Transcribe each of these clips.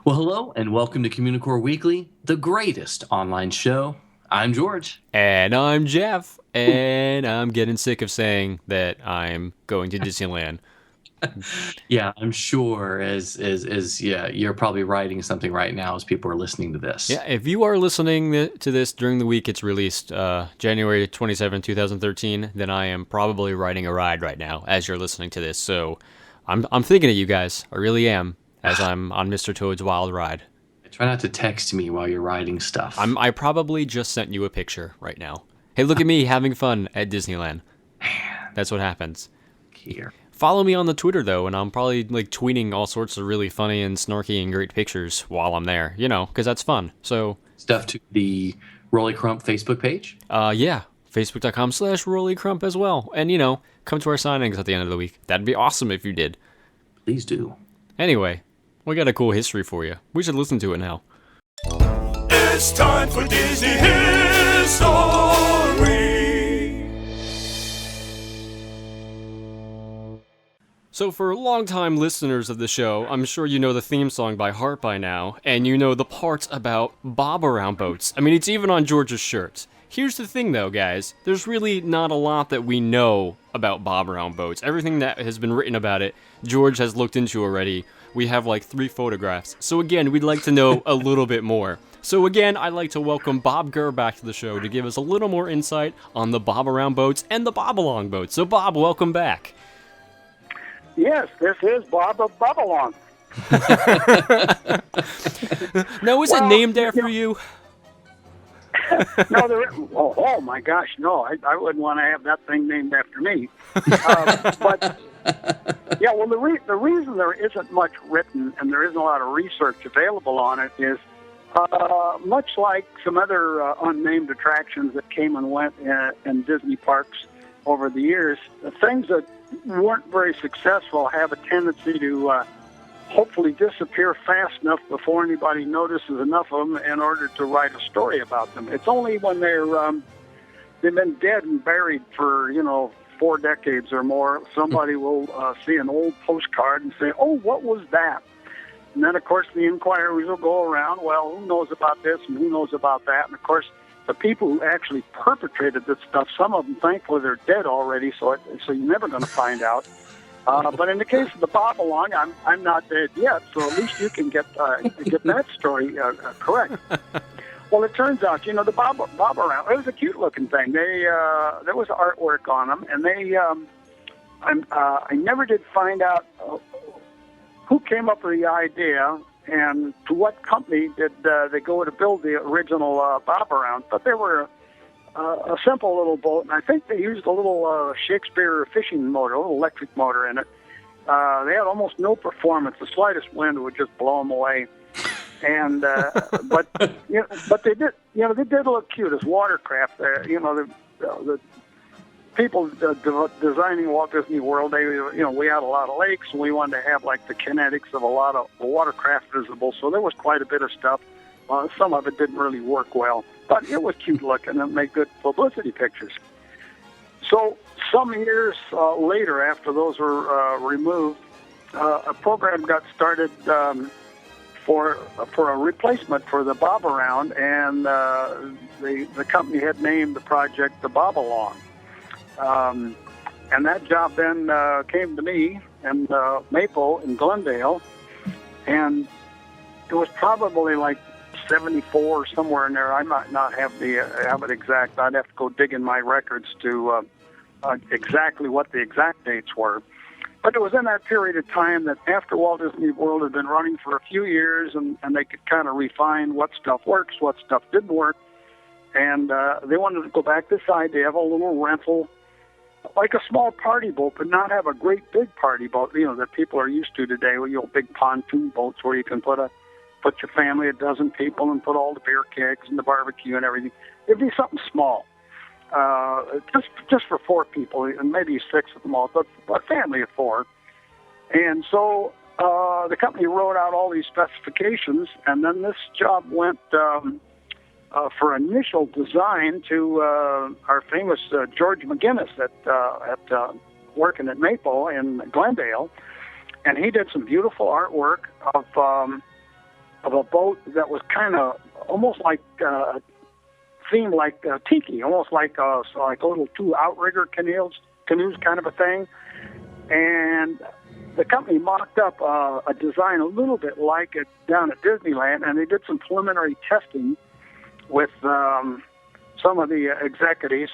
Well, hello and welcome to Communicore Weekly, the greatest online show. I'm George. And I'm Jeff, and I'm getting sick of saying that I'm going to Disneyland. Yeah, I'm sure as you're probably writing something right now as people are listening to this. Yeah, if you are listening to this during the week it's released, January 27, 2013, then I am probably riding a ride right now as you're listening to this. So I'm thinking of you guys. I really am, as I'm on Mr. Toad's Wild Ride. Try not to text me while you're writing stuff. I probably just sent you a picture right now. Hey, look at me having fun at Disneyland. That's what happens. Here. Follow me on the Twitter, though, and I'm probably, tweeting all sorts of really funny and snarky and great pictures while I'm there, because that's fun. So, Stuff to the Rolly Crump Facebook page? Yeah, facebook.com/RollyCrump as well. And, come to our signings at the end of the week. That'd be awesome if you did. Please do. Anyway, we got a cool history for you. We should listen to it now. It's time for Disney History. So for long-time listeners of the show, I'm sure you know the theme song by heart by now, and you know the parts about BobARounds boats. I mean, it's even on George's shirt. Here's the thing, though, guys. There's really not a lot that we know about BobARounds boats. Everything that has been written about it, George has looked into already. We have 3 photographs. So again, we'd like to know a little bit more. So again, I'd like to welcome Bob Gurr back to the show to give us a little more insight on the BobARounds boats and the Bobalong boats. So Bob, welcome back. Yes, this is Bob of Bobalong. Now, is it named after you? No, oh my gosh, no! I wouldn't want to have that thing named after me. But yeah, well, the reason there isn't much written and there isn't a lot of research available on it is much like some other unnamed attractions that came and went in Disney parks over the years. Things that weren't very successful have a tendency to hopefully disappear fast enough before anybody notices enough of them in order to write a story about them. It's only when they've been dead and buried for 4 decades or more, somebody will see an old postcard and say, "Oh, what was that?" And then, of course, the inquiries will go around. Well, who knows about this and who knows about that? And of course, the people who actually perpetrated this stuff, some of them, thankfully, they're dead already, so you're never going to find out. But in the case of the Bobalong, I'm not dead yet, so at least you can get that story correct. Well, it turns out, the BobARounds, it was a cute-looking thing. There was artwork on them, and I never did find out who came up with the idea and to what company did they go to build the original BobARounds. But they were a simple little boat, and I think they used a little Shakespeare fishing motor, a little electric motor in it. They had almost no performance. The slightest wind would just blow them away. And but they did look cute as watercraft. The people designing Walt Disney World, we had a lot of lakes, and we wanted to have the kinetics of a lot of watercraft visible. So there was quite a bit of stuff. Some of it didn't really work well, but it was cute looking and made good publicity pictures. So some years later, after those were removed, a program got started for a replacement for the BobARounds, and the company had named the project the Bobalong. And that job then came to me and Maple in Glendale, and it was probably 74 somewhere in there. I might not have it exact. I'd have to go dig in my records to exactly what the exact dates were. But it was in that period of time that after Walt Disney World had been running for a few years, and they could kind of refine what stuff works, what stuff didn't work, and they wanted to go back to this idea of a little rental, like a small party boat, but not have a great big party boat, that people are used to today, with big pontoon boats where you can put your family, 12 people, and put all the beer kegs and the barbecue and everything. It'd be something small, just for 4 people, and maybe 6 at the most, but a family of 4. And so the company wrote out all these specifications, and then this job went for initial design to our famous George McGinnis at working at Maple in Glendale, and he did some beautiful artwork of of a boat that was kind of almost like themed like tiki, almost like a little two outrigger canoes kind of a thing. And the company mocked up a design a little bit like it down at Disneyland, and they did some preliminary testing with some of the executives,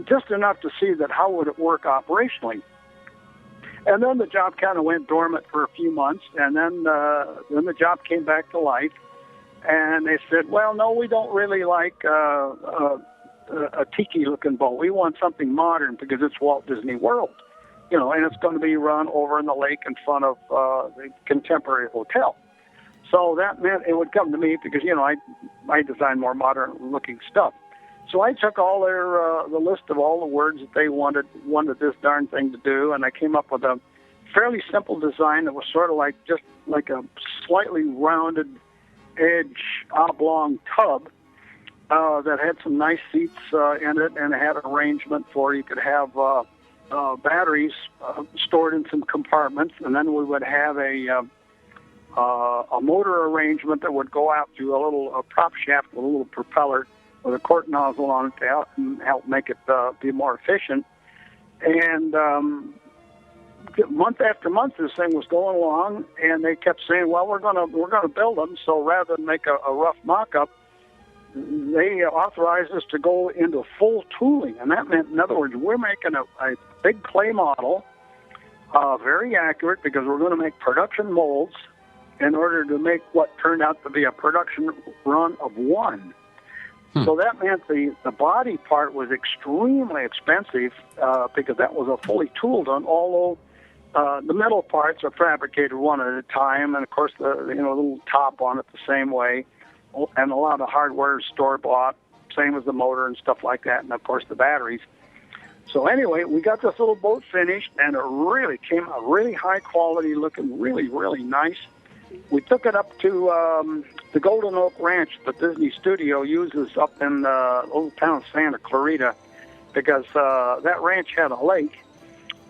just enough to see that how would it work operationally. And then the job kind of went dormant for a few months, and then the job came back to life. And they said, well, no, we don't really like a tiki-looking boat. We want something modern because it's Walt Disney World, and it's going to be run over in the lake in front of the Contemporary Hotel. So that meant it would come to me because, I design more modern-looking stuff. So I took all the list of all the words that they wanted this darn thing to do, and I came up with a fairly simple design that was sort of just like a slightly rounded edge oblong tub that had some nice seats in it, and it had an arrangement for you could have batteries stored in some compartments, and then we would have a motor arrangement that would go out to a little prop shaft with a little propeller with a cork nozzle on it to help make it be more efficient. And month after month, this thing was going along, and they kept saying, "Well, we're gonna build them." So rather than make a rough mock-up, they authorized us to go into full tooling, and that meant, in other words, we're making a big clay model, very accurate, because we're going to make production molds in order to make what turned out to be a production run of one. So that meant the body part was extremely expensive because that was a fully tooled one, although the metal parts are fabricated one at a time, and of course the little top on it the same way, and a lot of hardware is store-bought, same as the motor and stuff like that, and of course the batteries. So anyway, we got this little boat finished, and it really came out really high quality, looking really, really nice. We took it up to the Golden Oak Ranch that Disney Studio uses up in the little town of Santa Clarita, because that ranch had a lake,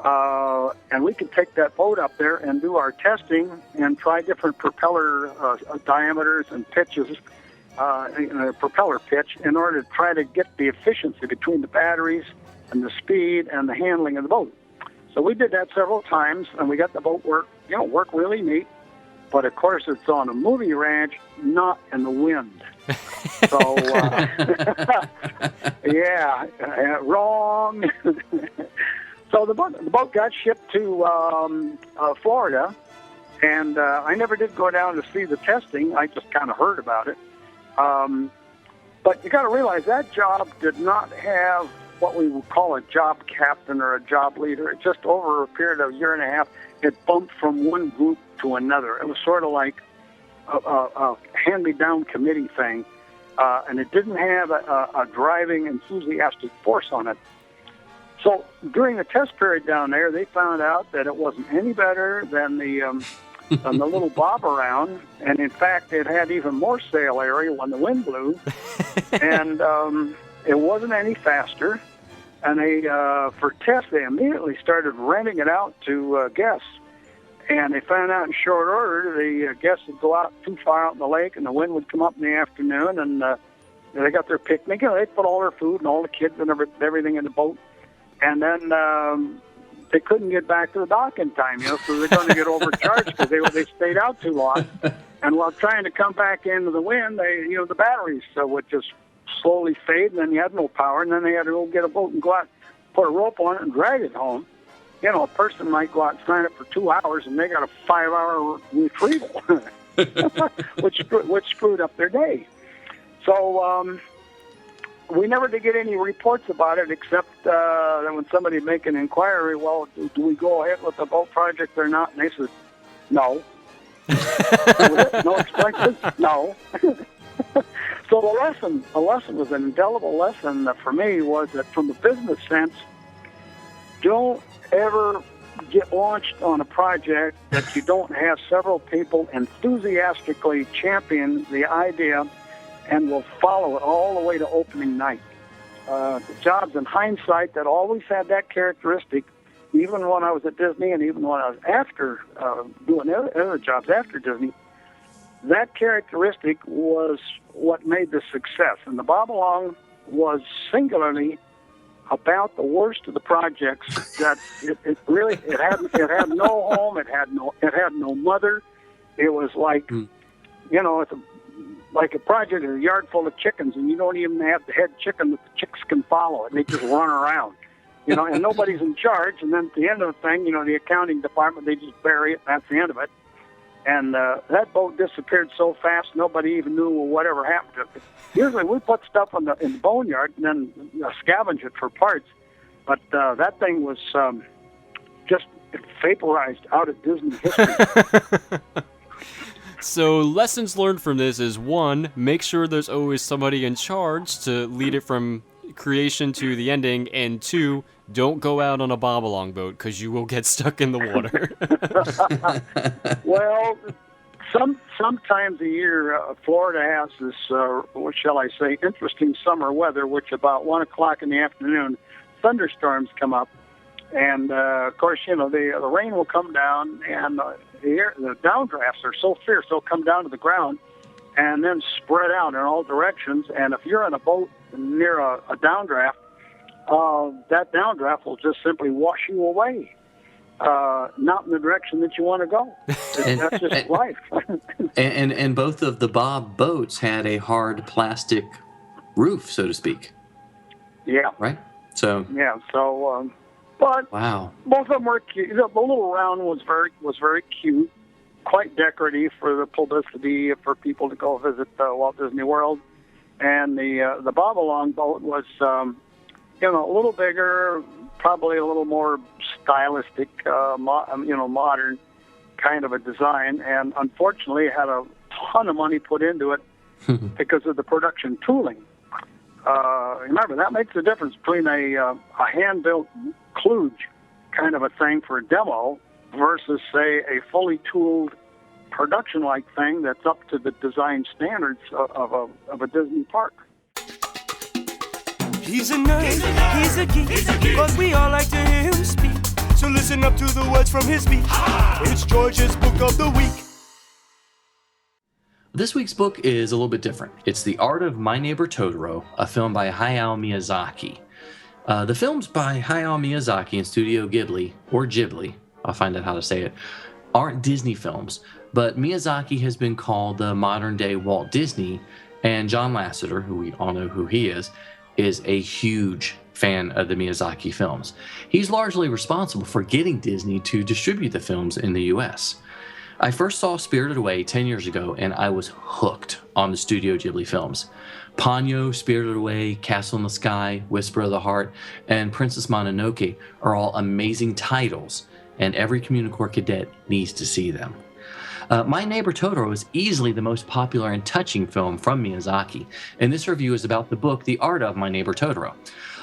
and we could take that boat up there and do our testing and try different propeller diameters and pitches, propeller pitch, in order to try to get the efficiency between the batteries and the speed and the handling of the boat. So we did that several times, and we got the boat work really neat. But of course, it's on a movie ranch, not in the wind. So, wrong. So the boat got shipped to Florida, and I never did go down to see the testing. I just kind of heard about it. But you got to realize that job did not have what we would call a job captain or a job leader. It just, over a period of a year and a half, it bumped from one group to another. It was sort of like a hand-me-down committee thing, and it didn't have a driving, enthusiastic force on it. So during the test period down there, they found out that it wasn't any better than the little BobARound, and in fact, it had even more sail area when the wind blew, and it wasn't any faster. And they, for tests, they immediately started renting it out to guests. And they found out in short order the guests would go out too far out in the lake, and the wind would come up in the afternoon, and they got their picnic. They put all their food and all the kids and everything in the boat. And then they couldn't get back to the dock in time, so they're going to get overcharged because they stayed out too long. And while trying to come back into the wind, the batteries would just slowly fade, and then you had no power, and then they had to go get a boat and go out, put a rope on it, and drag it home. A person might go out and sign up for 2 hours, and they got a 5-hour retrieval, which screwed up their day. So we never did get any reports about it, except that when somebody make an inquiry, well, do we go ahead with the boat project or not? And they said, no. No expenses? No. So the lesson was an indelible lesson for me, was that from the business sense, don't ever get launched on a project that you don't have several people enthusiastically champion the idea and will follow it all the way to opening night. The jobs in hindsight that always had that characteristic, even when I was at Disney and even when I was after doing other jobs after Disney, that characteristic was what made the success. And the Bob-a-Long was singularly about the worst of the projects. That it really had no home, it had no mother. It was like it's like a project in a yard full of chickens, and you don't even have the head chicken that the chicks can follow, and they just run around. And nobody's in charge. And then at the end of the thing, the accounting department, they just bury it, and that's the end of it. And that boat disappeared so fast, nobody even knew whatever happened to it. Usually we put stuff in the boneyard and then scavenge it for parts. But that thing was just vaporized out of Disney history. So lessons learned from this is, 1, make sure there's always somebody in charge to lead it from creation to the ending, and 2, don't go out on a Bob-a-Long boat because you will get stuck in the water. Well, sometimes a year, Florida has this, what shall I say, interesting summer weather, which about 1 o'clock in the afternoon, thunderstorms come up. And, of course, the rain will come down, and the downdrafts are so fierce, they'll come down to the ground and then spread out in all directions. And if you're in a boat near a downdraft, that downdraft will just simply wash you away, not in the direction that you want to go. That's just life. and both of the Bob boats had a hard plastic roof, so to speak. Yeah. Right? So. Yeah. So. But wow. Both of them were cute. The little round was very cute, quite decorative for the publicity for people to go visit Walt Disney World. And the Bob-a-Long boat was, a little bigger, probably a little more stylistic, modern kind of a design. And unfortunately, had a ton of money put into it because of the production tooling. Remember, that makes the difference between a hand-built kludge kind of a thing for a demo versus, say, a fully tooled production-like thing that's up to the design standards of a Disney park. He's a nerd, he's a geek, but we all like to hear him speak. So listen up to the words from his speech. It's George's Book of the Week. This week's book is a little bit different. It's The Art of My Neighbor Totoro, a film by Hayao Miyazaki. The films by Hayao Miyazaki and Studio Ghibli, or Ghibli, I'll find out how to say it, aren't Disney films, but Miyazaki has been called the modern-day Walt Disney, and John Lasseter, who we all know who he is a huge fan of the Miyazaki films. He's largely responsible for getting Disney to distribute the films in the US. I first saw Spirited Away 10 years ago, and I was hooked on the Studio Ghibli films. Ponyo, Spirited Away, Castle in the Sky, Whisper of the Heart, and Princess Mononoke are all amazing titles, and every Communicore cadet needs to see them. My Neighbor Totoro is easily the most popular and touching film from Miyazaki, and this review is about the book The Art of My Neighbor Totoro.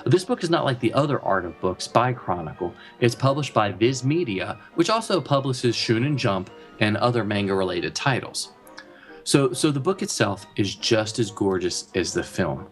This book is not like the other Art of books by Chronicle. It's published by Viz Media, which also publishes Shonen Jump and other manga-related titles. So the book itself is just as gorgeous as the film.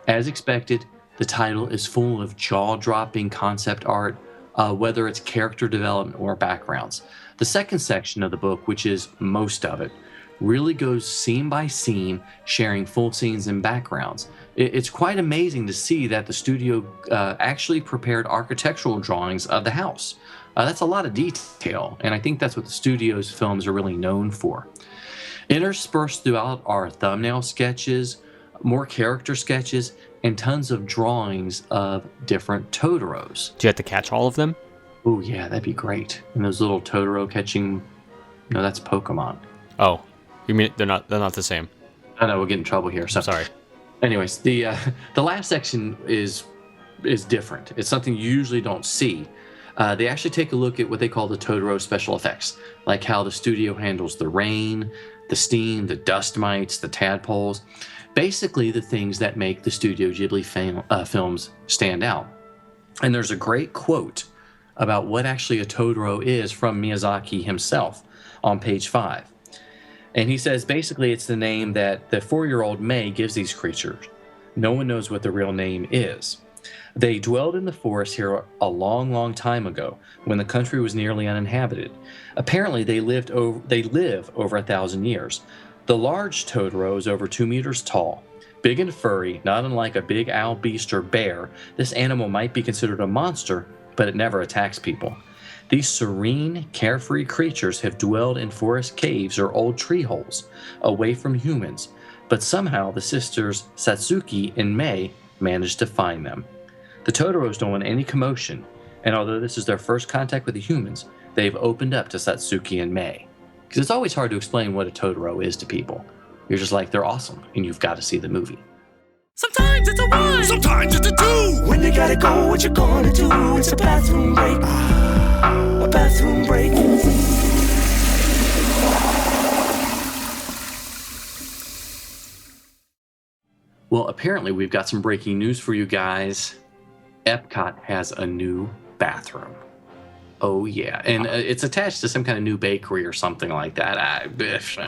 As expected, the title is full of jaw-dropping concept art, whether it's character development or backgrounds. The second section of the book, which is most of it, really goes scene by scene, sharing full scenes and backgrounds. It's quite amazing to see that the studio actually prepared architectural drawings of the house. That's a lot of detail, and I think that's what the studio's films are really known for. Interspersed throughout are thumbnail sketches, more character sketches, and tons of drawings of different Totoros. Do you have to catch all of them? Oh yeah, that'd be great. And those little Totoro catching, no, that's Pokemon. Oh, you mean they're not the same? I know, we'll get in trouble here. So, sorry. Anyways, the last section is different. It's something you usually don't see. They actually take a look at what they call the Totoro special effects, like how the studio handles the rain, the steam, the dust mites, the tadpoles, basically the things that make the Studio Ghibli films stand out. And there's a great quote about what actually a Totoro is from Miyazaki himself on page 5. And he says basically it's the name that the 4-year-old May gives these creatures. No one knows what the real name is. They dwelled in the forest here a long, long time ago, when the country was nearly uninhabited. Apparently, they live over 1,000 years. The large Totoro is over 2 meters tall. Big and furry, not unlike a big owl beast or bear, this animal might be considered a monster, but it never attacks people. These serene, carefree creatures have dwelled in forest caves or old tree holes, away from humans, but somehow the sisters Satsuki and Mei managed to find them. The Totoros don't want any commotion, and although this is their first contact with the humans, they've opened up to Satsuki and Mei. Because it's always hard to explain what a Totoro is to people. You're just like, they're awesome, and you've got to see the movie. Sometimes it's a 1, sometimes it's a 2. When you gotta go, what you gonna do? It's a bathroom break. A bathroom break. Well, apparently we've got some breaking news for you guys. Epcot has a new bathroom. Oh, yeah. And it's attached to some kind of new bakery or something like that.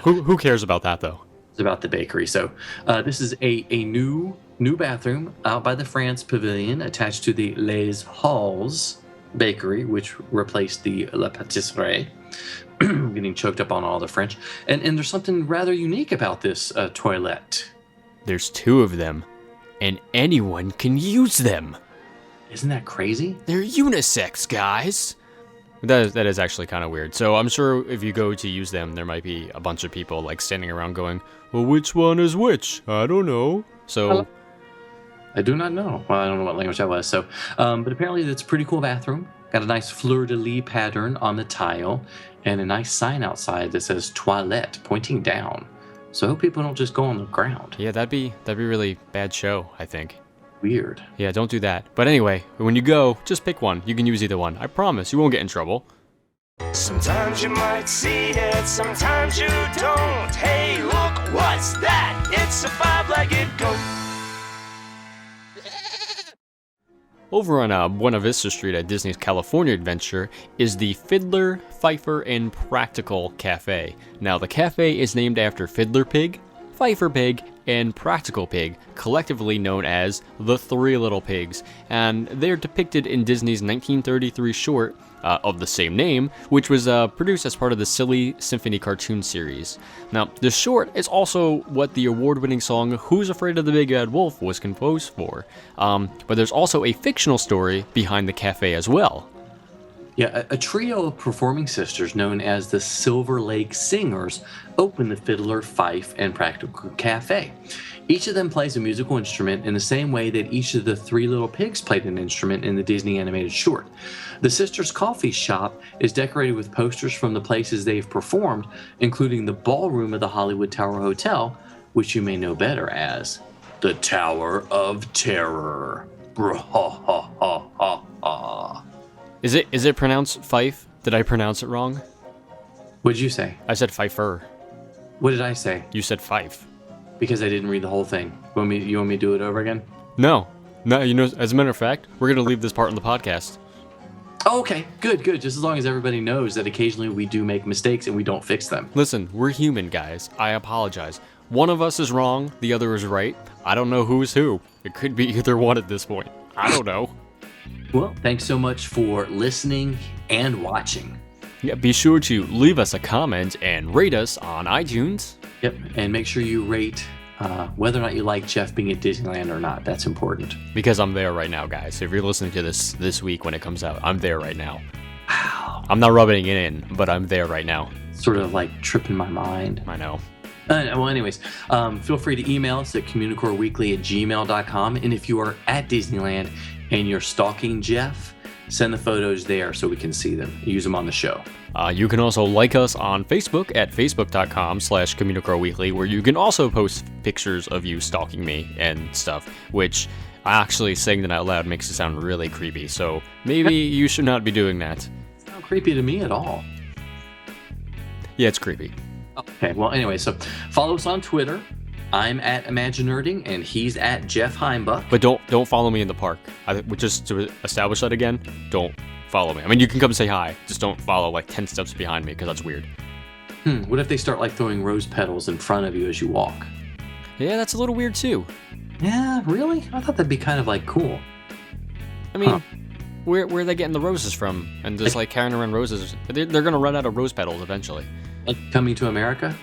Who cares about that, though? It's about the bakery. So this is a new bathroom out by the France Pavilion attached to the Les Halles bakery, which replaced the La Pâtisserie. I'm getting choked up on all the French. And there's something rather unique about this toilet. There's 2 of them, and anyone can use them. Isn't that crazy? They're unisex, guys. That is actually kind of weird. So I'm sure if you go to use them, there might be a bunch of people like standing around going, well, which one is which? I don't know. So I do not know. Well, I don't know what language that was. So, but apparently it's a pretty cool bathroom. Got a nice fleur-de-lis pattern on the tile and a nice sign outside that says toilette pointing down. So I hope people don't just go on the ground. Yeah, that'd be really bad show, I think. Weird. Yeah, don't do that. But anyway, when you go, just pick one. You can use either one. I promise, you won't get in trouble. Sometimes you might see it, sometimes you don't. Hey, look, what's that? It's a 5-legged goat. Over on Buena Vista Street at Disney's California Adventure is the Fiddler, Fifer, and Practical Cafe. Now, the cafe is named after Fiddler Pig, Fifer Pig, and Practical Pig, collectively known as the Three Little Pigs, and they're depicted in Disney's 1933 short of the same name, which was produced as part of the Silly Symphony cartoon series. Now, the short is also what the award-winning song Who's Afraid of the Big Bad Wolf was composed for, but there's also a fictional story behind the cafe as well. Yeah, a trio of performing sisters known as the Silver Lake Singers opened the Fiddler, Fife, and Practical Cafe. Each of them plays a musical instrument in the same way that each of the Three Little Pigs played an instrument in the Disney animated short. The sisters' coffee shop is decorated with posters from the places they've performed, including the ballroom of the Hollywood Tower Hotel, which you may know better as the Tower of Terror. Is it pronounced Fife? Did I pronounce it wrong? What'd you say? I said Fifer. What did I say? You said Fife. Because I didn't read the whole thing. You want me to do it over again? No, you know, as a matter of fact, we're going to leave this part in the podcast. Oh, okay, good. Just as long as everybody knows that occasionally we do make mistakes and we don't fix them. Listen, we're human, guys. I apologize. One of us is wrong, the other is right. I don't know who's who. It could be either one at this point. I don't know. Well, thanks so much for listening and watching. Yeah, be sure to leave us a comment and rate us on iTunes. Yep, and make sure you rate whether or not you like Jeff being at Disneyland or not. That's important. Because I'm there right now, guys. So if you're listening to this week when it comes out, I'm there right now. Wow. I'm not rubbing it in, but I'm there right now. Sort of like tripping my mind. I know. Well, anyways, feel free to email us at communicoreweekly@gmail.com. And if you are at Disneyland and you're stalking Jeff, send the photos there so we can see them. Use them on the show. You can also like us on Facebook at facebook.com/Communicore Weekly, where you can also post pictures of you stalking me and stuff, which actually saying that out loud makes it sound really creepy. So maybe you should not be doing that. It's not creepy to me at all. Yeah, it's creepy. Okay, well, anyway, so follow us on Twitter. I'm at Imaginerding, and he's at Jeff Heimbuck. But don't follow me in the park. Just to establish that again, don't follow me. I mean, you can come say hi. Just don't follow like 10 steps behind me, because that's weird. What if they start like throwing rose petals in front of you as you walk? Yeah, that's a little weird too. Yeah, really? I thought that'd be kind of like cool. I mean, where are they getting the roses from? And just like carrying around roses. They're going to run out of rose petals eventually. Like Coming to America?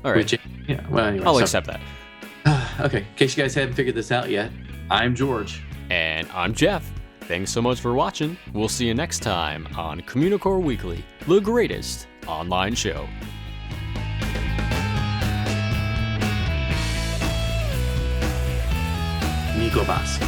All right. Yeah, well, anyway. I'll accept that. Okay, in case you guys haven't figured this out yet, I'm George. And I'm Jeff. Thanks so much for watching. We'll see you next time on Communicore Weekly, the greatest online show. Nico Bass.